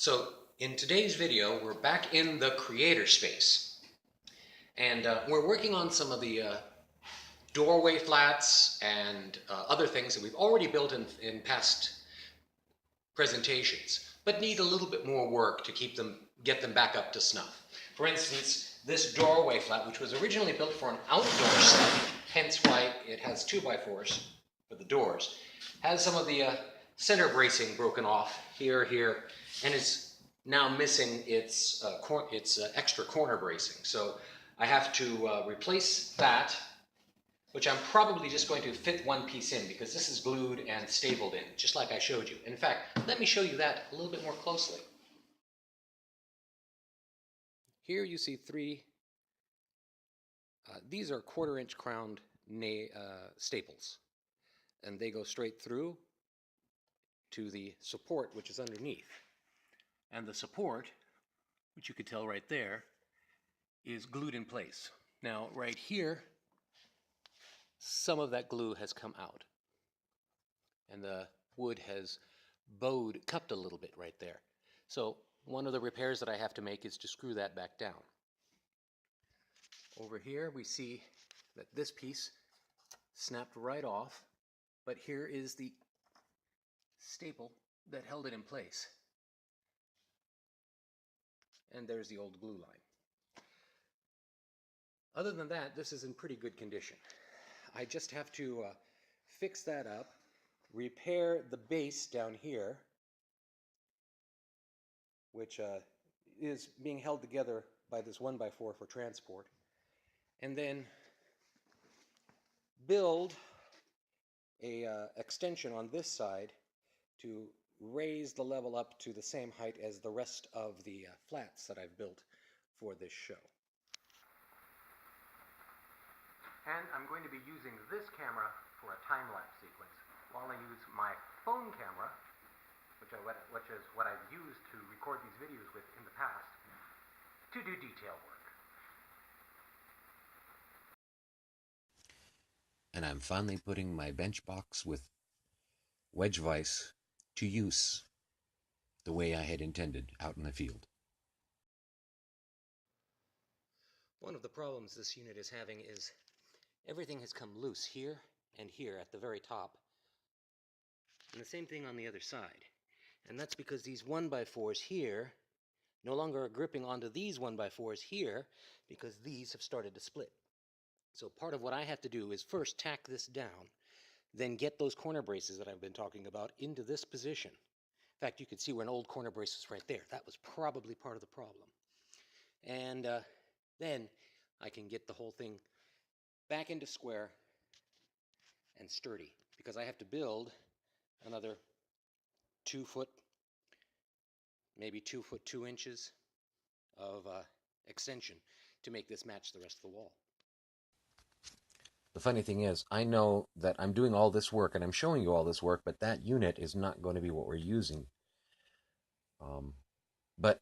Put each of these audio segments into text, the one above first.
So in today's video, we're back in the creator space. And we're working on some of the doorway flats and other things that we've already built in past presentations, but need a little bit more work to get them back up to snuff. For instance, this doorway flat, which was originally built for an outdoor set, hence why it has 2x4s for the doors, has some of the center bracing broken off here, and is now missing its extra corner bracing. So I have to replace that, which I'm probably just going to fit one piece in because this is glued and stapled in, just like I showed you. In fact, let me show you that a little bit more closely. Here you see three, these are 1/4-inch crowned staples, and they go straight through to the support, which is underneath. And the support, which you could tell right there, is glued in place. Now, right here, some of that glue has come out, and the wood has cupped a little bit right there. So one of the repairs that I have to make is to screw that back down. Over here we see that this piece snapped right off, but here is the staple that held it in place. And there's the old glue line. Other than that, this is in pretty good condition. I just have to fix that up, repair the base down here, which is being held together by this 1x4 for transport, and then build a extension on this side to raise the level up to the same height as the rest of the flats that I've built for this show. And I'm going to be using this camera for a time-lapse sequence, while I use my phone camera, which is what I've used to record these videos with in the past, to do detail work. And I'm finally putting my bench box with wedge vise to use the way I had intended out in the field. One of the problems this unit is having is everything has come loose here and here at the very top, and the same thing on the other side. And that's because these 1x4s here no longer are gripping onto these 1x4s here because these have started to split. So part of what I have to do is first tack this down, then get those corner braces that I've been talking about into this position. In fact, you can see where an old corner brace is right there. That was probably part of the problem. And then I can get the whole thing back into square and sturdy, because I have to build another 2 foot, maybe 2 foot 2 inches of extension to make this match the rest of the wall. The funny thing is, I know that I'm doing all this work and I'm showing you all this work, but that unit is not going to be what we're using. But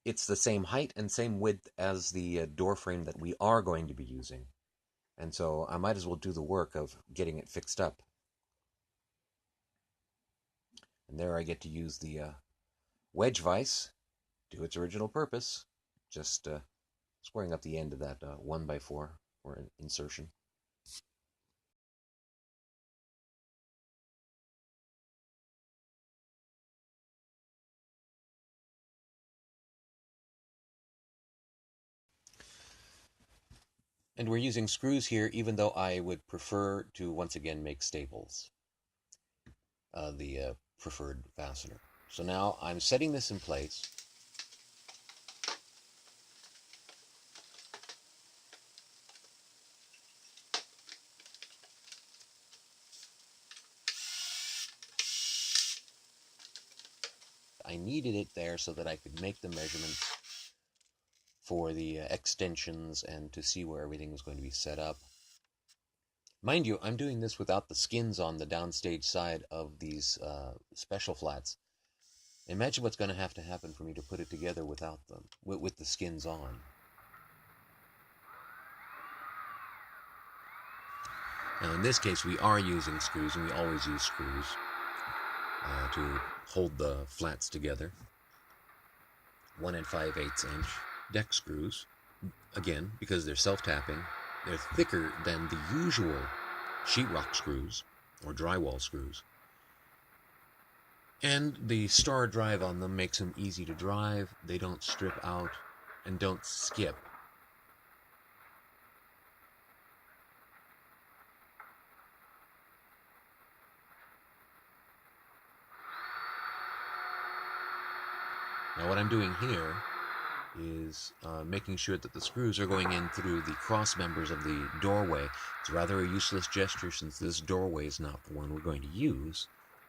it's the same height and same width as the door frame that we are going to be using. And so I might as well do the work of getting it fixed up. And there I get to use the wedge vise to its original purpose, just squaring up the end of that 1x4 for an insertion. And we're using screws here, even though I would prefer to once again make staples, the preferred fastener. So now I'm setting this in place. I needed it there so that I could make the measurements for the extensions and to see where everything was going to be set up. Mind you, I'm doing this without the skins on the downstage side of these special flats. Imagine what's going to happen for me to put it together without them, with the skins on. Now in this case we are using screws, and we always use screws to hold the flats together. 1 5/8 inch deck screws. Again, because they're self-tapping, they're thicker than the usual sheetrock screws or drywall screws. And the star drive on them makes them easy to drive. They don't strip out and don't skip. Now what I'm doing here is making sure that the screws are going in through the cross members of the doorway. It's rather a useless gesture since this doorway is not the one we're going to use,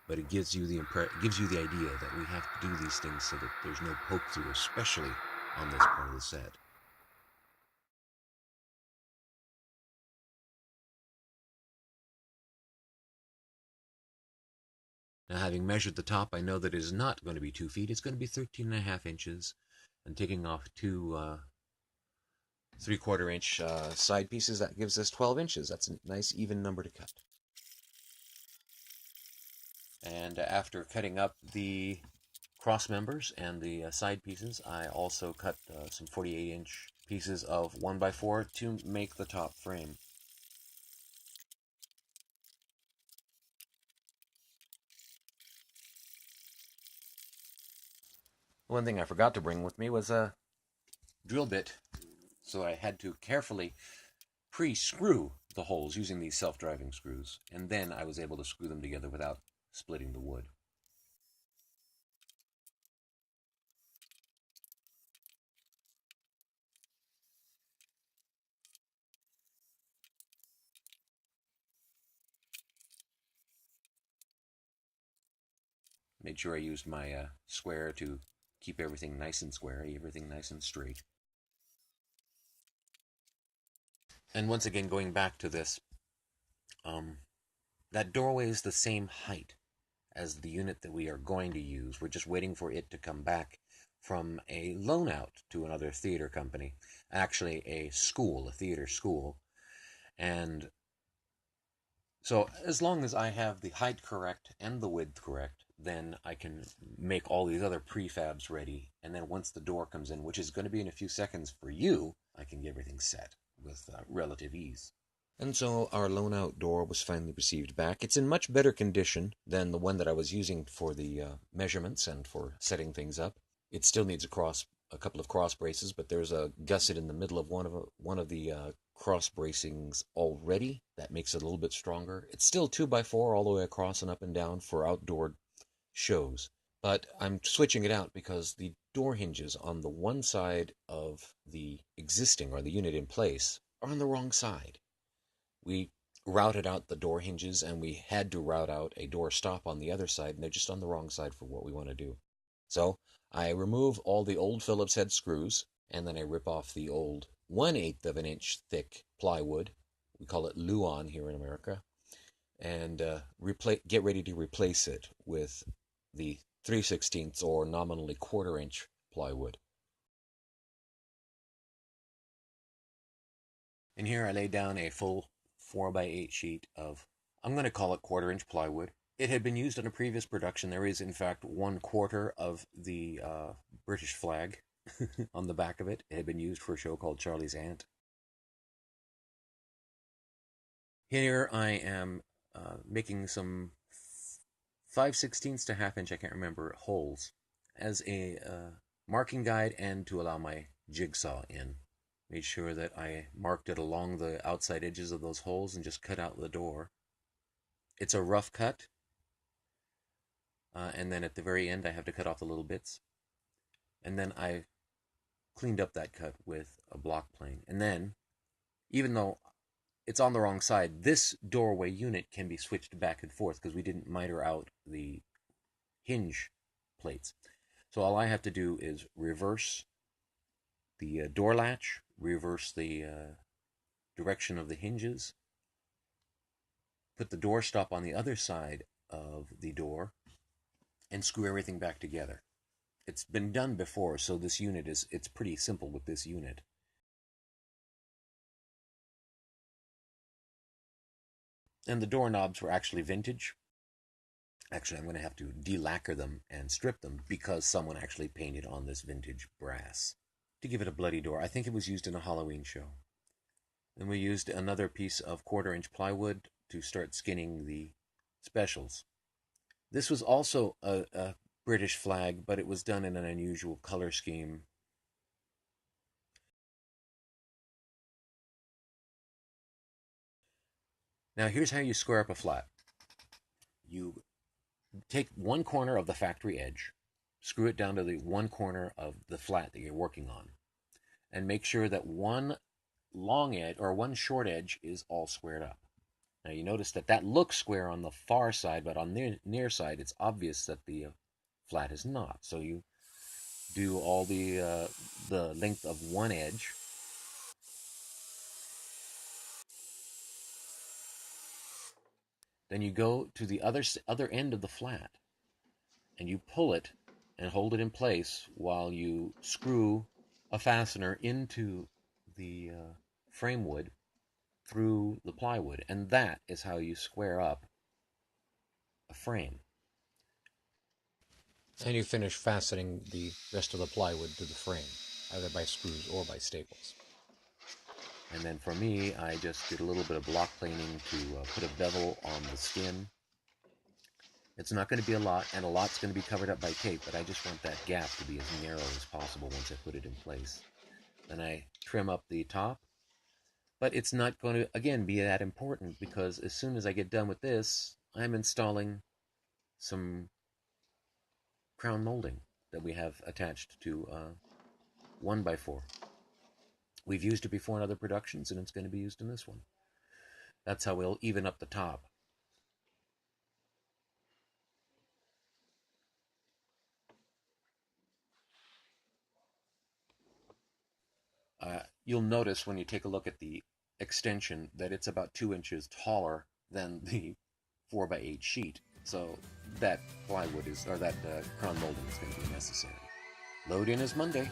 but it gives you the idea that we have to do these things so that there's no poke through, especially on this part of the set. Now, having measured the top, I know that it is not going to be 2 feet. It's going to be 13.5 inches. And taking off two 3/4 inch side pieces, that gives us 12 inches. That's a nice even number to cut. And after cutting up the cross members and the side pieces, I also cut some 48-inch pieces of 1x4 to make the top frame. One thing I forgot to bring with me was a drill bit, so I had to carefully pre-screw the holes using these self-driving screws, and then I was able to screw them together without splitting the wood. Made sure I used my square to keep everything nice and square, everything nice and straight. And once again, going back to this, that doorway is the same height as the unit that we are going to use. We're just waiting for it to come back from a loan out to another theater company, actually a theater school. And so as long as I have the height correct and the width correct, then I can make all these other prefabs ready. And then once the door comes in, which is going to be in a few seconds for you, I can get everything set with relative ease. And so our loan out door was finally received back. It's in much better condition than the one that I was using for the measurements and for setting things up. It still needs a couple of cross braces, but there's a gusset in the middle of one of the cross bracings already. That makes it a little bit stronger. It's still 2x4 all the way across and up and down for outdoor shows. But I'm switching it out because the door hinges on the one side of the existing or the unit in place are on the wrong side. We routed out the door hinges and we had to route out a door stop on the other side, and they're just on the wrong side for what we want to do. So I remove all the old Phillips head screws, and then I rip off the old 1/8 of an inch thick plywood. We call it Luan here in America. And get ready to replace it with the 3/16 or nominally 1/4 inch plywood. And here I laid down a full 4x8 sheet of, I'm going to call it 1/4 inch plywood. It had been used in a previous production. There is, in fact, 1/4 of the British flag on the back of it. It had been used for a show called Charlie's Aunt. Here I am making some 5/16 to 1/2 inch, I can't remember, holes as a marking guide and to allow my jigsaw in. Made sure that I marked it along the outside edges of those holes and just cut out the door. It's a rough cut, and then at the very end I have to cut off the little bits. And then I cleaned up that cut with a block plane. And then, even though it's on the wrong side, this doorway unit can be switched back and forth because we didn't miter out the hinge plates. So all I have to do is reverse the door latch, reverse the direction of the hinges, put the door stop on the other side of the door, and screw everything back together. It's been done before, so this unit it's pretty simple with this unit. And the doorknobs were actually vintage. Actually, I'm going to have to delacquer them and strip them because someone actually painted on this vintage brass to give it a bloody door. I think it was used in a Halloween show. Then we used another piece of 1/4-inch plywood to start skinning the specials. This was also a British flag, but it was done in an unusual color scheme. Now here's how you square up a flat. You take one corner of the factory edge, screw it down to the one corner of the flat that you're working on, and make sure that one long edge or one short edge is all squared up. Now you notice that that looks square on the far side, but on the near side it's obvious that the flat is not. So you do all the length of one edge. Then you go to the other end of the flat and you pull it and hold it in place while you screw a fastener into the frame wood through the plywood, and that is how you square up a frame. And you finish fastening the rest of the plywood to the frame, either by screws or by staples. And then for me, I just did a little bit of block planing to put a bevel on the skin. It's not going to be a lot, and a lot's going to be covered up by tape, but I just want that gap to be as narrow as possible once I put it in place. Then I trim up the top, but it's not going to, again, be that important because as soon as I get done with this, I'm installing some crown molding that we have attached to 1x4. We've used it before in other productions, and it's going to be used in this one. That's how we'll even up the top. You'll notice when you take a look at the extension that it's about 2 inches taller than the 4x8 sheet. So that plywood is, or that crown molding is going to be necessary. Load in is Monday.